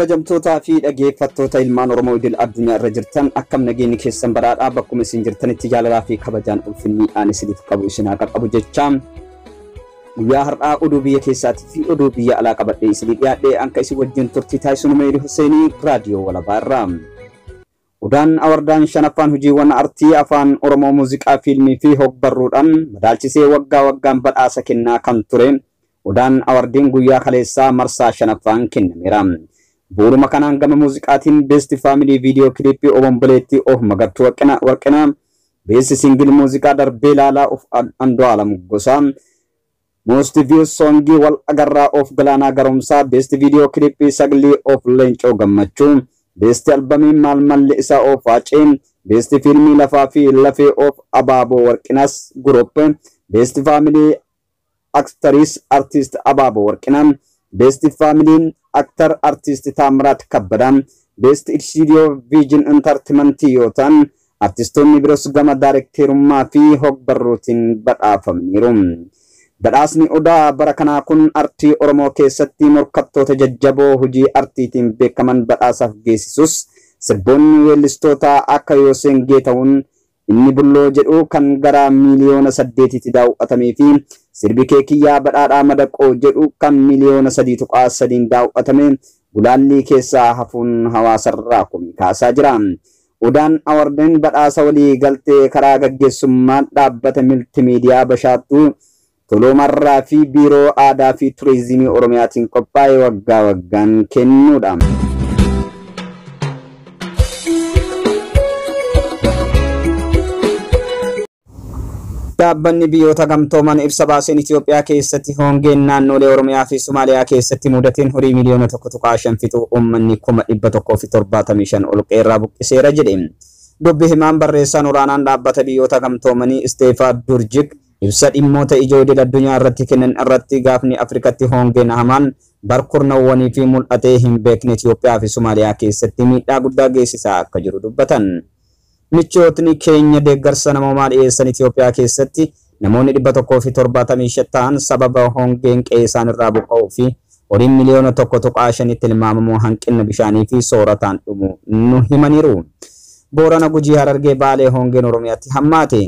kabajamtootaa fi dhaggeeffattoota ilmaan Oromoo idil addunyaa irra jirtan akkam nageenyi keessan badhaadhaa bakkuma isin jirtanitti jaalalaa fi kabajaan ulfinniidhaan isiniif qabu isin qaqqabu jechaa guyyaa har'aa oduu biyya keessaatii fi oduu biyya alaa qabadhee isinii dhiyaadhee anka isin wajjin turtii taasisuu Meeri Huseenii raadiyoo walabaa irraa. Udaan awardaan shanaffaan hojiiwwan artii afaan Oromoo muuziqaa fiilmii fi hogbarruudhaan madaalchisee waggaa waggaan badhaasa kennaa kan ture. Udaan awardiin guyyaa kaleessaa marsaa shanaffaan kennameera. Buuruma kanaan gama muuziqaatiin Best Family Video Clip Obomboleetti of Magartuu Warqinaa, Best Single Muuziqaa Darbee Laalaa of Andu'aalam Gosaa, Most Views Song Wal Agarraa of Galaanaa Garomsaa, Best Video Clip Sagalee of Leencoo Gammachuu, Best Album Maal Malli Isaa of Haaceen, Best Filmii Lafaa fi Lafee of Abaaboo Warqinaas Group, Best Family Actress Artist Abaaboo Warqinaa, Best Family Actor Artist Taamiraat Kabbadaan, Best Studio Vision Entertainment yoo ta'an artistoonni biroos gama daarekteerummaa fi hogbarruutiin badhaafamaniiru. Badhaasni odaa bara kanaa kun artii Oromoo keessatti morkattoota jajjaboo hojii artiitiin beekaman badhaasaaf geessisus sirboonni weellistoota akka Yooseen Geetawun inni bulloo jedhu kan gara miliyoona 8 daawwatamee fi sirbi kee kiyyaa badhaadhaa madaqoo jedhu kan miliyoona 3.3 daawwatame gulaallii keessaa hafuun hawaasarraa komii kaasaa jira. Udaan awardeen badhaasa walii galtee karaa gaggeessummaa dhaabbata Multimeediyaa Bashaattuu Toloomarraa fi Biiroo Aadaa fi Turizimii Oromiyaatiin qophaa'ee waggaa waggaan kennuudha. Dhaabbanni biyyoota gamtooman ibsa baaseen Itoophiyaa keessatti hongeen naannolee Oromiyaa fi Somaaliyaa keessatti mudateen horii miliyoona 1.5 fixuu uummanni 175 ol qeerraa buqqiseera jedhe. Dubbi himaan barreessaan olaanaan dhaabbata biyyoota gamtoomanii Isteefaa Durjik ibsa dhimmoota ijoo idil addunyaa irratti kennan irratti gaafni Afrikatti hongeen hamaan barkurnawwanii fi mul'atee hin beekne Itoophiyaa fi Somaaliyaa keessatti miidhaa guddaa geessisaa akka jiru dubbatan. Michootni keenya deeggarsa namoomaa dhiyeessan Itoophiyaa keessatti namoonni 175 ta'an sababa hongeen qe'ee isaanirraa buqqa'uu fi horiin miliyoona 1.5 tilmaamamu hanqina bishaanii fi soorataan dhumu nu himaniiru. Boorana Gujii Harargee Baalee hongeen Oromiyaatti hammaate.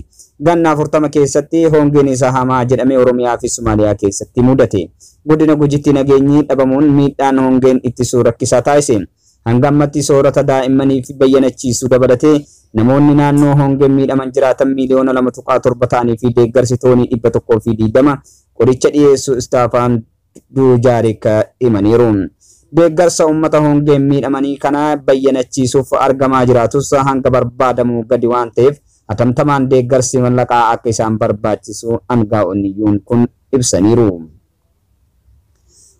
Ganna 40 keessatti hongeen isa hamaa jedhamee Oromiyaa fi Somaaliyaa keessatti mudate. Godina Gujiitti nageenyi dhabamuun miidhaan hongeen ittisuu rakkisaa taasise. Hanga ammatti soorata daa'immanii fi bayyanachiisuu dabalatee namoonni naannoo hongeen miidhaman jiraatan miliyoona 2.7 ta'anii fi deeggarsi toonii 120 qoricha dhiyeessuu istaafaan Duujaarik himaniiru. Deeggarsa uummata hongeen miidhamanii kana bayyanachiisuuf argamaa jiraatus hanga barbaadamu gadi waan ta'eef hatamtamaan deeggarsi mallaqaa akka isaan barbaachisu aangaa'onni kun ibsaniiru.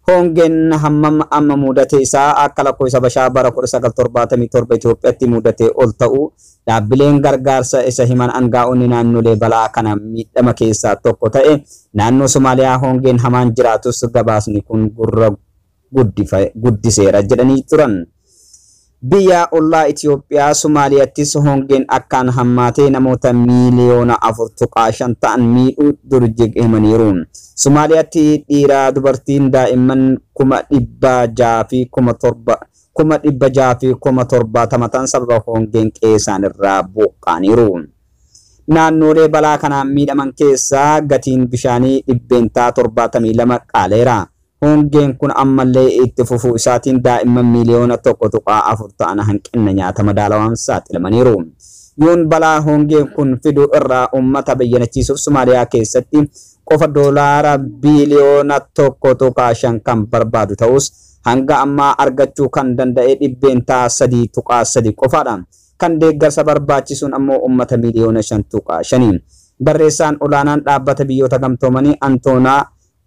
Hongeen hammam amma mudate isaa akka lakkoofsa bashaa bara 1977 Itoophiyaatti mudate ol ta'u dhaabbileen gargaarsa isa himan aangaa'onni naannolee balaa kana miidhama keessaa tokko ta'e naannoo Somaaliyaa hongeen hamaan jiraatus gabaasni kun gurra guddiseera jedhanii turan. Biyya ollaa Itoophiyaa Somaaliyaattis hongeen akkaan hammaatee namoota miliyoona 4.5 ta'an miidhuu Durjik himaniiru. Somaaliyaatti dhiira dubartiin daa'imman 600 fi 770 ta'an sababa hongeen qe'ee isaanirraa buqqa'aniiru. Naannolee balaa kanaan miidhaman keessaa gatiin bishaanii dhibbeentaa 72 qaaleera. Hongeen kun ammallee itti fufuu isaatiin daa'imman miliyoona 1.4 ta'an hanqina nyaata madaalawaan saaxilamaniiru. Yoon balaa hongeen kun fidu irraa uummata bayyanachiisuuf Somaaliyaa keessatti qofa doolaara biliyoona 1.5 kan barbaadu ta'us hanga ammaa argachuu kan danda'e dhibbeentaa 3.3 qofaadha. Kan deeggarsa barbaachisuun ammoo uummata miliyoona 5.5. Barreessaan olaanaan dhaabbata biyyoota gamtoomanii Antoonaa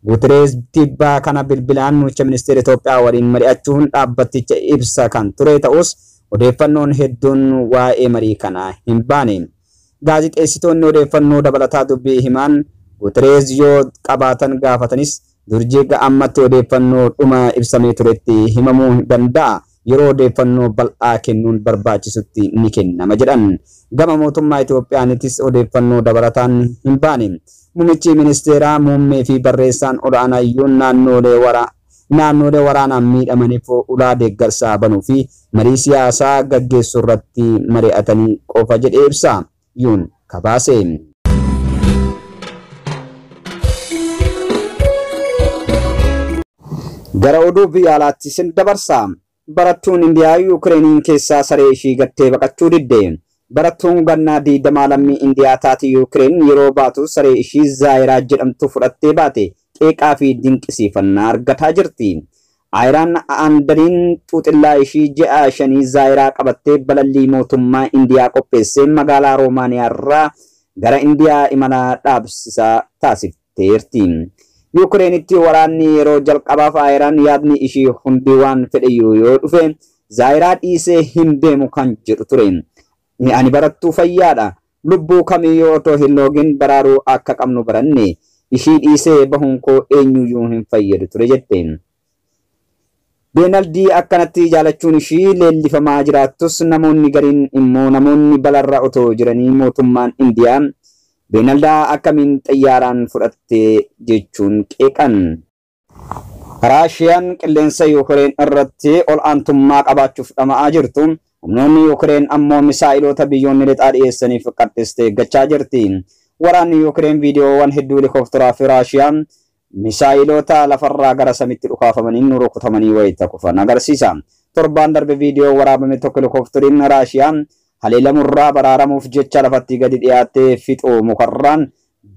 Guterres tibbaa kana bilbilaan muummicha ministeera Itoophiyaa waliin mari'achuun dhaabbaticha ibsa kan ture ta'us odeeffannoon hedduun waa'ee marii kanaa hin baane. Gaazixeessitoonni odeeffannoo dabalataa dubbii himaan Guterres yoo qabaatan gaafatanis Durjik ammatti odeeffannoo dhuma ibsamee turetti himamuu danda'a. Yeroo odeeffannoo bal'aa kennuun barbaachisutti ni kennama jedhan. Gama mootummaa Itoophiyaanittis odeeffannoo dabalataan hin baane. Muummichi ministeeraa muummee fi barreessaan olaanaa iyyuu naannolee naannolee waraanaan miidhamaniif ulaa deeggarsaa banuu fi marii siyaasaa gaggeessuu irratti mari'atanii qofa jedhee ibsa. Yuun kabaase. Gara oduu biyya alaatti sin dabarsa. Barattuun Indiyaa Yukireeniin keessaa saree ishii gattee baqachuu didde. Barattuun gannaa 20 lammii Indiyaa taate Yukireen yeroo baatu saree ishii Zaayiraa jedhamtu fudhattee baate qeeqaa fi dinqisiifannaa argataa jirti. Aayiraan Aandariin xuuxillaa ishii ji'a 5 Zaayiraa qabattee balallii mootummaa Indiyaa qopheessee magaalaa Roomaaniyaa irraa gara Indiyaa imala dhaabsisaa taasifteerti. Yukireenitti waraanni yeroo jalqabaaf Aayiraan yaadni ishii hundi waan fedhe yoo dhufe Zaayiraa dhiisee hin deemu kan jedhu ture. Ani barattuu fayyaadha. Lubbuu kamiyyuu otoo hin loogin baraaruu akka qabnu baranne ishii dhiisee bahuun koo eenyuyyuu hin fayyadu ture jette. Beenaldii akkanatti jaalachuun ishii leellifamaa jiraattus namoonni gariin immoo namoonni balarra otoo jiranii mootummaan Indiyaa Beenaldaa akkamiin xayyaaraan fudhatte jechuun qeeqan. Raashiyaan qilleensa Yukireen irratti ol aantummaa qabaachuuf dhama'aa jirtu. Humnoonni Yukireen ammoo misaa'ilota biyyoonni lixaa dhiyeessaniif qadhistee eeggachaa jirti. Waraanni Yukireen viidiyoowwan hedduu helikoophiteraa fi Raashiyaan misaa'ilota lafarraa gara samiitti dhukaafamanii rukutamanii wayita kufan agarsiisa. Torbaan darbe viidiyoo waraabame tokko helikoophteriin Raashiyaan haleelamurraa baraaramuuf jecha lafatti gadi dhiyaatee fixoo mukarraan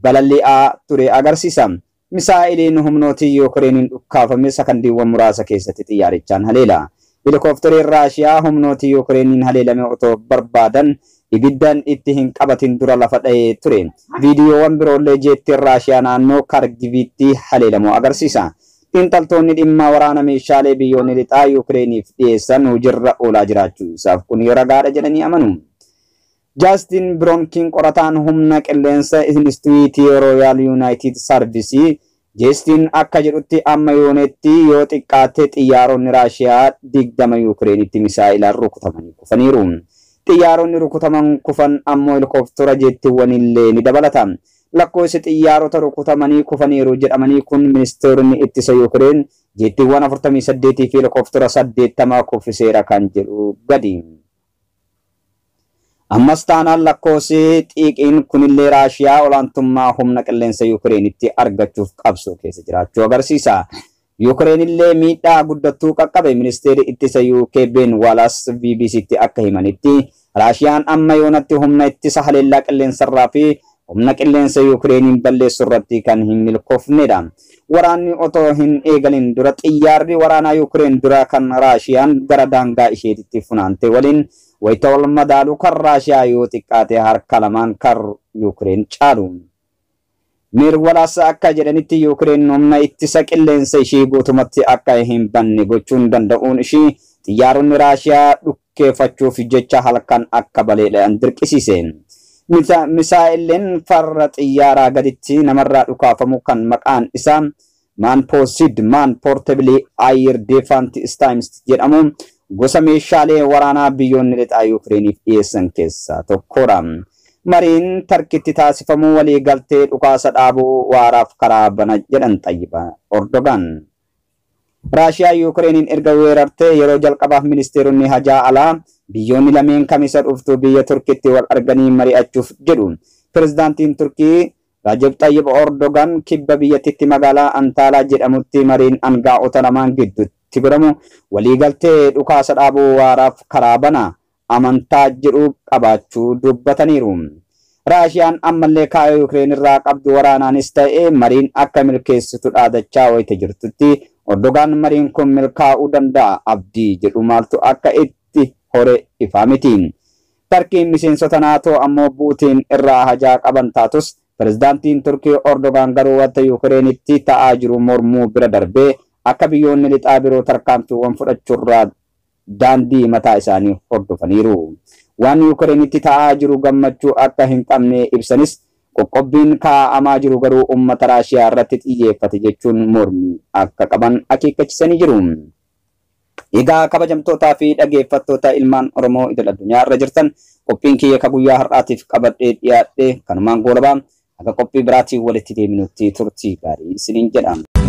balalli'aa ture agarsiisa. Misaa'iliin humnootii Yukireeniin dhukkaafame sakandiiwwan muraasa keessatti xiyyaarichaan haleela. Helikoophteriin Raashiyaa humnootii Yukireeniin haleelame otoo barbaadan ibiddaan itti hin qabatin dura lafa dha'ee ture. Viidiyoowwan biroollee jeettiin Raashiyaa naannoo Kargiviitti haleelamu agarsiisa. Xiinxaltoonni dhimma waraana meeshaalee biyyoonni lixaa Yukireeniif dhiyeessan hojiirra oolaa jiraachuu isaaf kun ragaadha jedhanii amanu. Jaastin Biroonkiin qorataan humna qilleensa Instituutii Rooyaal Yuunaayitid Sarvisii jeestiin akka jedhutti amma yoonetti yoo xiqqaate xiyyaaronni Raashiyaa 20 Yukireenitti misaa'ilaan rukutamanii kufaniiru. Xiyyaaronni rukutaman kufan ammoo helikooftera jeettiiwwan illee ni dabalata. Lakkoofsi xiyyaarota rukutamanii kufaniiru jedhamanii kun ministeeronni ittisa Yukireen jeettiiwwan 48 fi helikooftera 80 kuffiseera kan jedhu gadi. Ammas taanaan lakkoofsi xiqqaan kunillee Raashiyaa olaantummaa humna qilleensa Yukireenitti argachuuf qabsoo keessa jiraachuu agarsiisa. Yukireen illee miidhaa guddattuu qaqqabe. Ministeerri ittisa UK Ben Wallace BBCtti akka himanitti Raashiyaan amma yoonatti humna ittisa haleellaa qilleensarraa fi humna qilleensa Yukireeniin balleessuu irratti kan hin milkoofnedha. Waraanni otoo hin eegalin dura xiyyaarri waraanaa Yukireen dura kan Raashiyaan gara daangaa isheetitti funaante waliin wayita wal madaalu kan Raashiyaa yoo xiqqaate harka lamaan kan Yukireen caalu. Wallace akka jedhanitti Yukireen humna ittisa qilleensa ishee guutumatti akka hin banne gochuun danda'uun ishee xiyyaaronni Raashiyaa dhukkeeffachuuf jecha halkan akka baleedhaan dirqisiise. Misaa'illeen farra xiyyaaraa gaditti namarraa dhukaafamu kan maqaan isaa Man Portable Air Defense Systems jedhamu gosa meeshaalee waraanaa biyyoonni lixaa Yukireeniif dhiyeessan keessaa tokkodha. Mariin Tarkiitti taasifamu walii galtee dhukaasa dhaabuu waaraaf karaa bana jedhan Tayyip Erdogan. Raashiyaa Yukireeniin erga weerartee yeroo jalqabaaf ministeeronni hajaa alaa biyyoonni lameen kamisa dhuftu biyya Turkiitti wal arganii mari'achuuf jedhu. Pirezidaantiin Turkii Rajab Tayyip Erdogan kibba biyyattiitti magaalaa Antaalaa jedhamutti mariin aangaa'ota lamaan gidduutti godhamu waliigaltee dhukaasa dhaabuu waaraaf karaa bana amantaa jedhu qabaachuu dubbataniiru. Raashiyaan ammallee kaayoo Yukireeen irraa qabdu waraanaanis ta'ee mariin akka milkeessitu dhaadachaa wayita jirtutti Erdogan mariin kun milkaa'uu danda'a abdii jedhu maaltu akka itti hore ifaa miti. Tarkiin miseensota naatoo ammoo buutiin irraa hajaa qaban taatus pirezidaantiin Turkii Erdogan garuu wanta Yukireenitti ta'aa jiru mormuu bira darbee akka biyyoonni lixaa biroo tarkaanfiiwwan fudhachuurraa daandii mataa isaanii hordofaniiru. Waan Yukireenitti ta'aa jiru gammachuu akka hin qabne ibsanis qoqqobbiin kaa'amaa jiru garuu uummata Raashiyaa irratti xiyyeeffate jechuun mormii akka qaban akeekkachisanii jiru. Egaa kabajamtootaa fi dhaggeeffattoota ilmaan Oromoo idil addunyaa irra jirtan qophiin kiyya ka guyyaa har'aatiif qabadhee dhiyaadhe kanumaan goolabaa akka qophii biraatiin walitti deebinutti turtii gaarii isiniin jedhama.